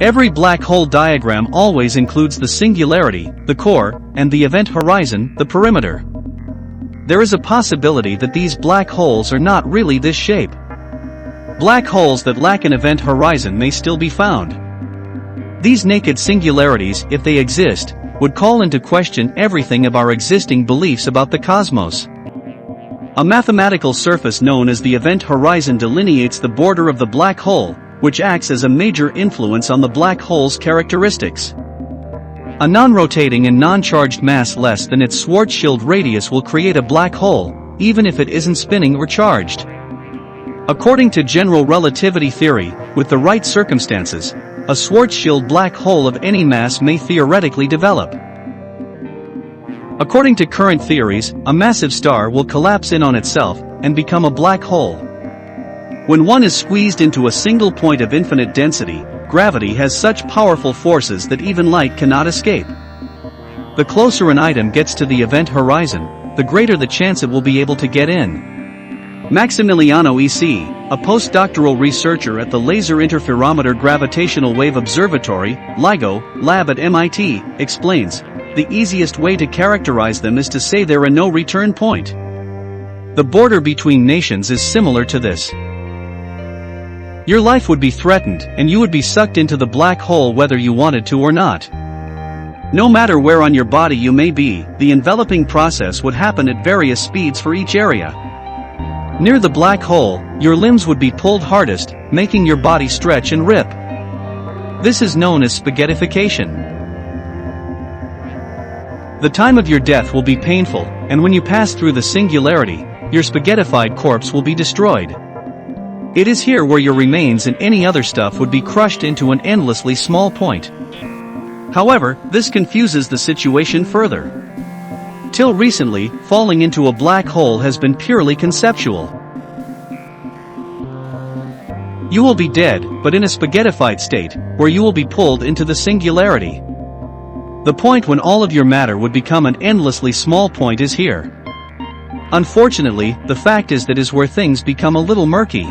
Every black hole diagram always includes the singularity, the core, and the event horizon, the perimeter. There is a possibility that these black holes are not really this shape. Black holes that lack an event horizon may still be found. These naked singularities, if they exist, would call into question everything of our existing beliefs about the cosmos. A mathematical surface known as the event horizon delineates the border of the black hole, which acts as a major influence on the black hole's characteristics. A non-rotating and non-charged mass less than its Schwarzschild radius will create a black hole, even if it isn't spinning or charged. According to general relativity theory, with the right circumstances, a Schwarzschild black hole of any mass may theoretically develop. According to current theories, a massive star will collapse in on itself and become a black hole. When one is squeezed into a single point of infinite density, gravity has such powerful forces that even light cannot escape. The closer an item gets to the event horizon, the greater the chance it will be able to get in. Maximiliano E.C., a postdoctoral researcher at the Laser Interferometer Gravitational Wave Observatory, LIGO, lab at MIT, explains, the easiest way to characterize them is to say they're a no-return point. The border between nations is similar to this. Your life would be threatened, and you would be sucked into the black hole whether you wanted to or not. No matter where on your body you may be, the enveloping process would happen at various speeds for each area. Near the black hole, your limbs would be pulled hardest, making your body stretch and rip. This is known as spaghettification. The time of your death will be painful, and when you pass through the singularity, your spaghettified corpse will be destroyed. It is here where your remains and any other stuff would be crushed into an endlessly small point. However, this confuses the situation further. Till recently, falling into a black hole has been purely conceptual. You will be dead, but in a spaghettified state, where you will be pulled into the singularity. The point when all of your matter would become an endlessly small point is here. Unfortunately, the fact is that is where things become a little murky.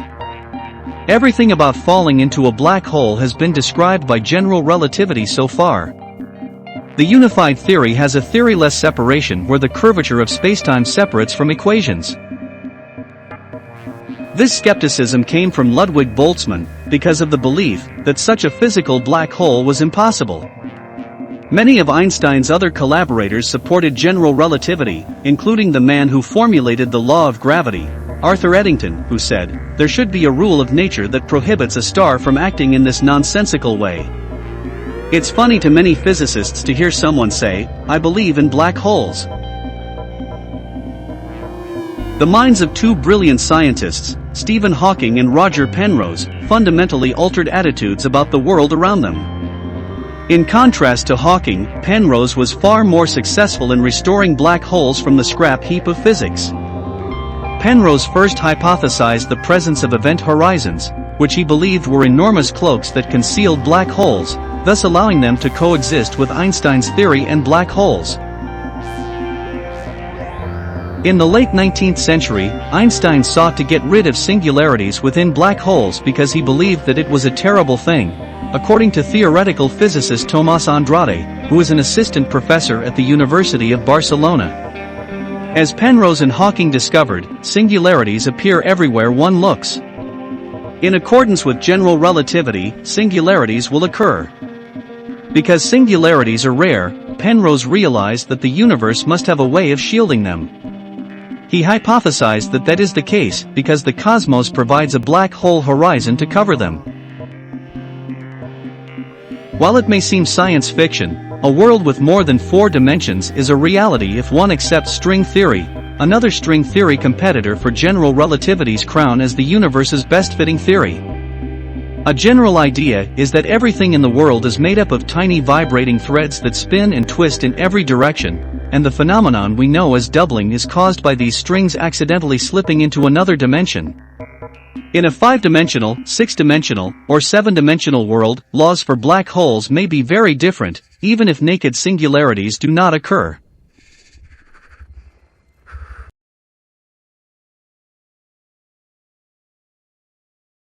Everything about falling into a black hole has been described by general relativity so far. The unified theory has a theoryless separation where the curvature of spacetime separates from equations. This skepticism came from Ludwig Boltzmann, because of the belief that such a physical black hole was impossible. Many of Einstein's other collaborators supported general relativity, including the man who formulated the law of gravity, Arthur Eddington, who said, there should be a rule of nature that prohibits a star from acting in this nonsensical way. It's funny to many physicists to hear someone say, I believe in black holes. The minds of two brilliant scientists, Stephen Hawking and Roger Penrose, fundamentally altered attitudes about the world around them. In contrast to Hawking, Penrose was far more successful in restoring black holes from the scrap heap of physics. Penrose first hypothesized the presence of event horizons, which he believed were enormous cloaks that concealed black holes, thus allowing them to coexist with Einstein's theory and black holes. In the late 19th century, Einstein sought to get rid of singularities within black holes because he believed that it was a terrible thing, according to theoretical physicist Tomás Andrade, who is an assistant professor at the University of Barcelona. As Penrose and Hawking discovered, singularities appear everywhere one looks. In accordance with general relativity, singularities will occur. Because singularities are rare, Penrose realized that the universe must have a way of shielding them. He hypothesized that that is the case because the cosmos provides a black hole horizon to cover them. While it may seem science fiction, a world with more than 4 dimensions is a reality if one accepts string theory, another string theory competitor for general relativity's crown as the universe's best-fitting theory. A general idea is that everything in the world is made up of tiny vibrating threads that spin and twist in every direction, and the phenomenon we know as doubling is caused by these strings accidentally slipping into another dimension. In a 5-dimensional, 6-dimensional, or 7-dimensional world, laws for black holes may be very different, even if naked singularities do not occur.